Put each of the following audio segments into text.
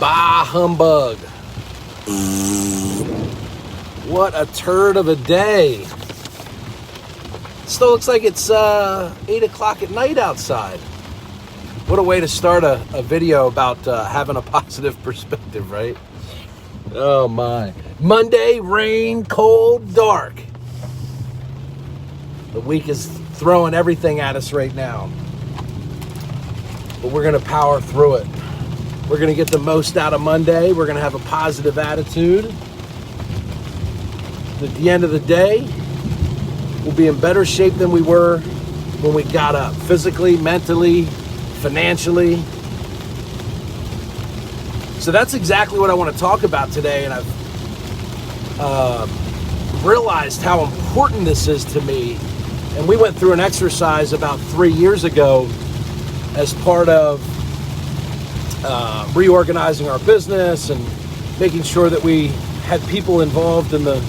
Bah humbug. What a turd of a day. Still looks like it's 8 o'clock at night outside. What a way to start a video about having a positive perspective, right? Oh my. Monday, rain, cold, dark. The week is throwing everything at us right now. But we're going to power through it. We're going to get the most out of Monday. We're going to have a positive attitude. At the end of the day, we'll be in better shape than we were when we got up. Physically, mentally, financially. So that's exactly what I want to talk about today. And I've realized how important this is to me. And we went through an exercise about 3 years ago as part of reorganizing our business and making sure that we had people involved in the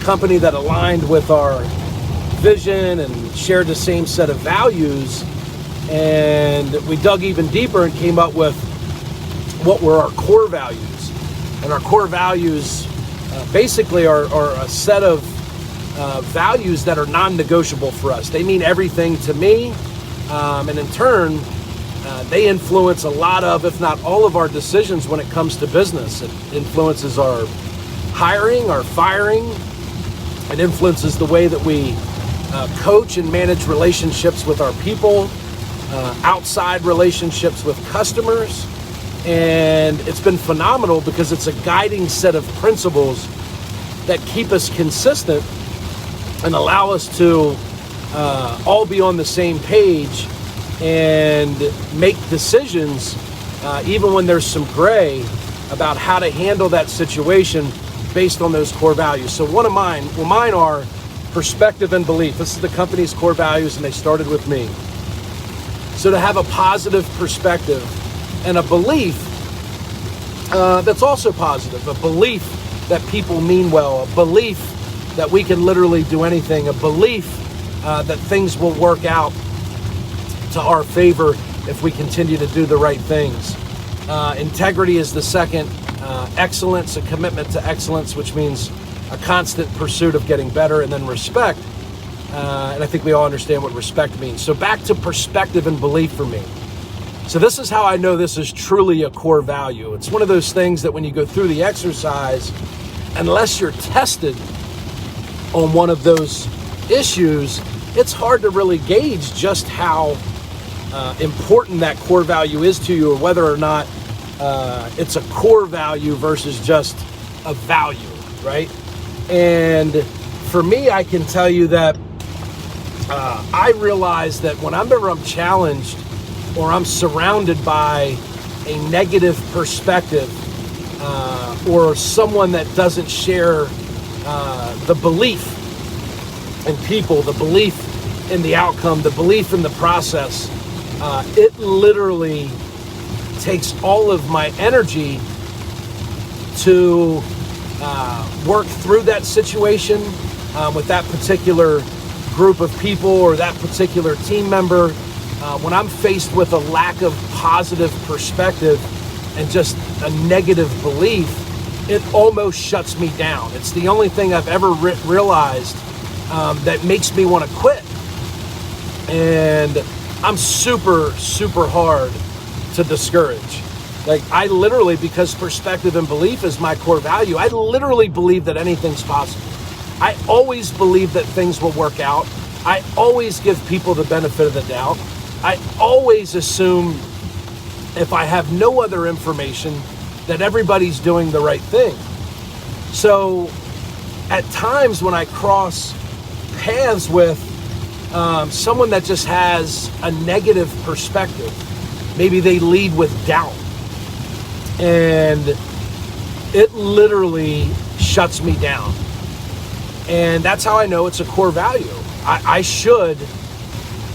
company that aligned with our vision and shared the same set of values. And we dug even deeper and came up with what were our core values. And our core values basically are a set of values that are non-negotiable for us. They mean everything to me, and in turn, they influence a lot of, if not all of our decisions when it comes to business. It influences our hiring, our firing. It influences the way that we coach and manage relationships with our people, outside relationships with customers. And it's been phenomenal because it's a guiding set of principles that keep us consistent and allow us to all be on the same page and make decisions, even when there's some gray, about how to handle that situation based on those core values. So mine are perspective and belief. This is the company's core values, and they started with me. So to have a positive perspective and a belief that's also positive, a belief that people mean well, a belief that we can literally do anything, a belief that things will work out to our favor if we continue to do the right things. Integrity is the second. Excellence, a commitment to excellence, which means a constant pursuit of getting better. And then respect. And I think we all understand what respect means. So back to perspective and belief for me. So this is how I know this is truly a core value. It's one of those things that when you go through the exercise, unless you're tested on one of those issues, it's hard to really gauge just how important that core value is to you, or whether or not it's a core value versus just a value, right? And for me, I can tell you that I realize that whenever I'm challenged or I'm surrounded by a negative perspective or someone that doesn't share the belief in people, the belief in the outcome, the belief in the process, it literally takes all of my energy to work through that situation with that particular group of people or that particular team member. When I'm faced with a lack of positive perspective and just a negative belief, it almost shuts me down. It's the only thing I've ever realized that makes me want to quit. And I'm super, super hard to discourage. Like, I literally, because perspective and belief is my core value, I literally believe that anything's possible. I always believe that things will work out. I always give people the benefit of the doubt. I always assume, if I have no other information, that everybody's doing the right thing. So at times when I cross paths with someone that just has a negative perspective, maybe they lead with doubt, and it literally shuts me down. And that's how I know it's a core value. I should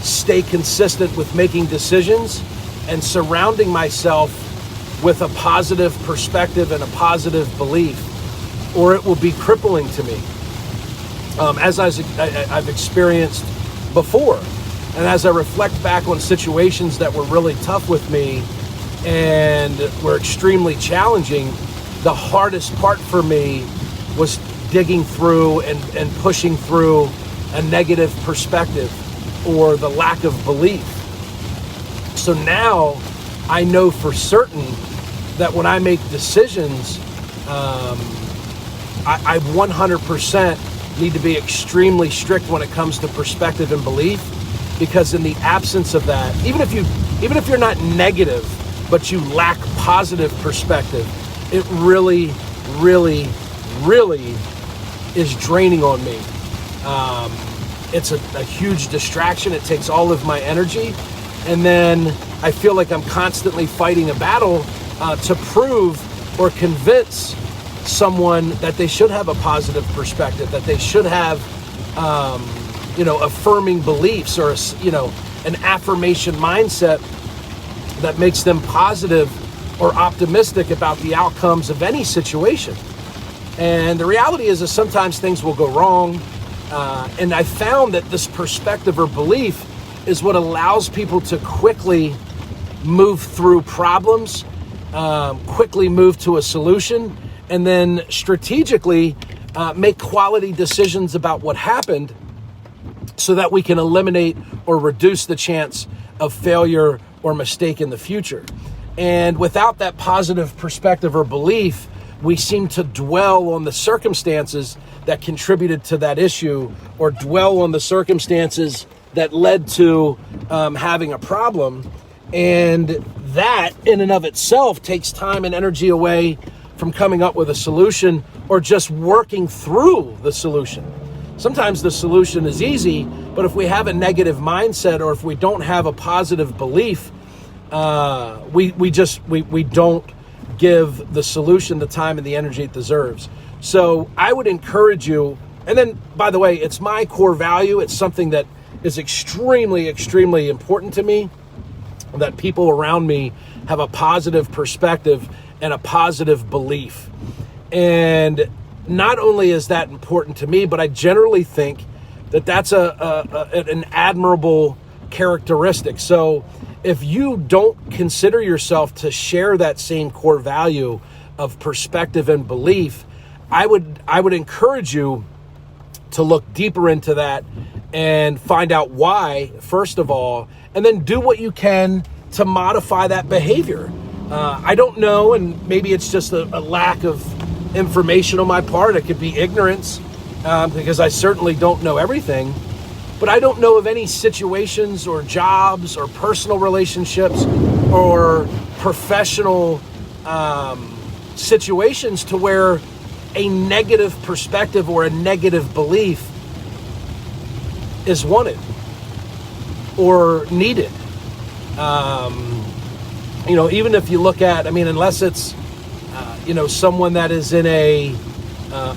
stay consistent with making decisions and surrounding myself with a positive perspective and a positive belief, or it will be crippling to me, as I've experienced before. And as I reflect back on situations that were really tough with me, and were extremely challenging, the hardest part for me was digging through and pushing through a negative perspective or the lack of belief. So now I know for certain that when I make decisions, I 100% need to be extremely strict when it comes to perspective and belief, because in the absence of that, even if you're not negative, but you lack positive perspective, it really, really, really is draining on me. It's a huge distraction. It takes all of my energy. And then I feel like I'm constantly fighting a battle to prove or convince someone that they should have a positive perspective, that they should have, affirming beliefs or, an affirmation mindset that makes them positive or optimistic about the outcomes of any situation. And the reality is that sometimes things will go wrong. And I found that this perspective or belief is what allows people to quickly move through problems, quickly move to a solution, and then strategically make quality decisions about what happened so that we can eliminate or reduce the chance of failure or mistake in the future. And without that positive perspective or belief, we seem to dwell on the circumstances that contributed to that issue, or dwell on the circumstances that led to having a problem. And that in and of itself takes time and energy away from coming up with a solution or just working through the solution. Sometimes the solution is easy, but if we have a negative mindset or if we don't have a positive belief, we don't give the solution the time and the energy it deserves. So I would encourage you, and then, by the way, it's my core value. It's something that is extremely, extremely important to me, that people around me have a positive perspective and a positive belief. And not only is that important to me, but I generally think that that's an admirable characteristic. So if you don't consider yourself to share that same core value of perspective and belief, I would encourage you to look deeper into that and find out why, first of all, and then do what you can to modify that behavior. I don't know, and maybe it's just a lack of information on my part. It could be ignorance, because I certainly don't know everything. But I don't know of any situations or jobs or personal relationships or professional situations to where a negative perspective or a negative belief is wanted or needed. Even if you look at, unless it's, someone that is in a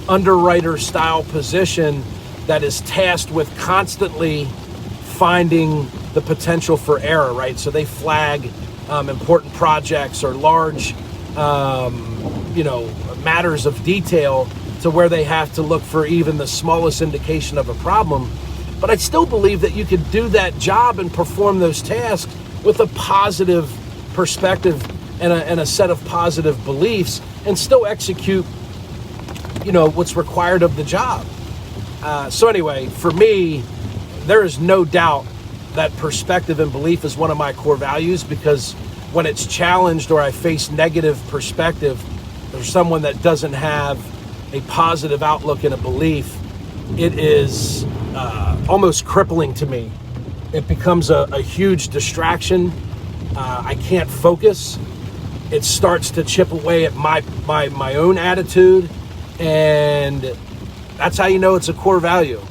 underwriter style position that is tasked with constantly finding the potential for error, right? So they flag important projects or large, matters of detail to where they have to look for even the smallest indication of a problem. But I still believe that you could do that job and perform those tasks with a positive perspective and a set of positive beliefs and still execute, what's required of the job. So anyway, for me, there is no doubt that perspective and belief is one of my core values, because when it's challenged or I face negative perspective or someone that doesn't have a positive outlook and a belief, it is almost crippling to me. It becomes a huge distraction. I can't focus. It starts to chip away at my own attitude, and that's how you know it's a core value.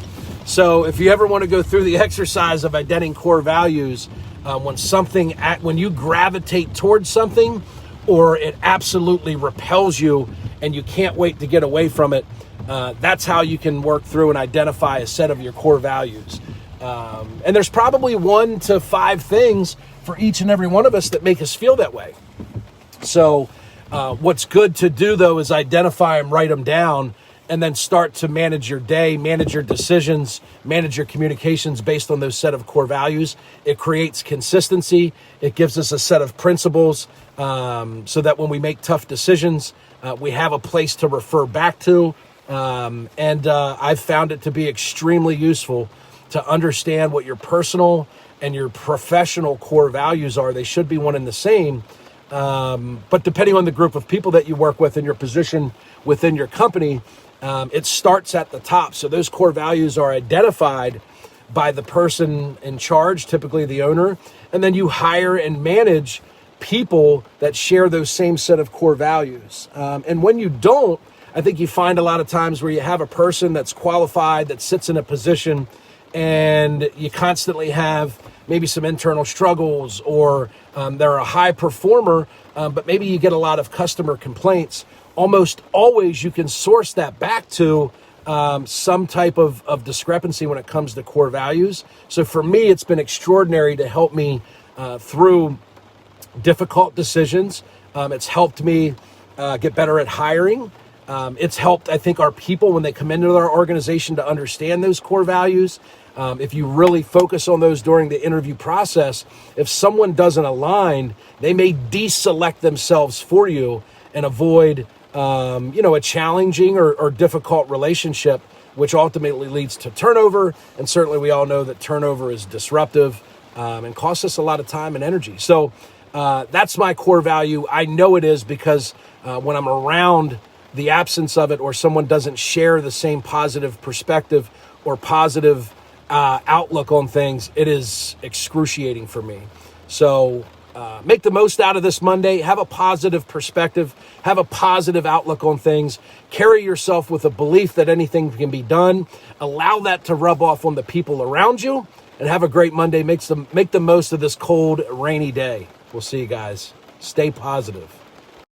So if you ever want to go through the exercise of identifying core values, when you gravitate towards something or it absolutely repels you and you can't wait to get away from it, that's how you can work through and identify a set of your core values. And there's probably 1 to 5 things for each and every one of us that make us feel that way. So what's good to do, though, is identify them, write them down, and then start to manage your day, manage your decisions, manage your communications based on those set of core values. It creates consistency. It gives us a set of principles so that when we make tough decisions, we have a place to refer back to. And I've found it to be extremely useful to understand what your personal and your professional core values are. They should be one and the same. But depending on the group of people that you work with and your position within your company, it starts at the top. So those core values are identified by the person in charge, typically the owner, and then you hire and manage people that share those same set of core values. And when you don't, I think you find a lot of times where you have a person that's qualified, that sits in a position, and you constantly have maybe some internal struggles, or they're a high performer, but maybe you get a lot of customer complaints. Almost always you can source that back to some type of discrepancy when it comes to core values. So for me, it's been extraordinary to help me through difficult decisions. It's helped me get better at hiring. It's helped, I think, our people when they come into our organization to understand those core values. If you really focus on those during the interview process, if someone doesn't align, they may deselect themselves for you and avoid, a challenging or difficult relationship, which ultimately leads to turnover. And certainly we all know that turnover is disruptive and costs us a lot of time and energy. So that's my core value. I know it is because when I'm around the absence of it, or someone doesn't share the same positive perspective or positive outlook on things, it is excruciating for me. So make the most out of this Monday. Have a positive perspective. Have a positive outlook on things. Carry yourself with a belief that anything can be done. Allow that to rub off on the people around you. And have a great Monday. Make the most of this cold, rainy day. We'll see you guys. Stay positive.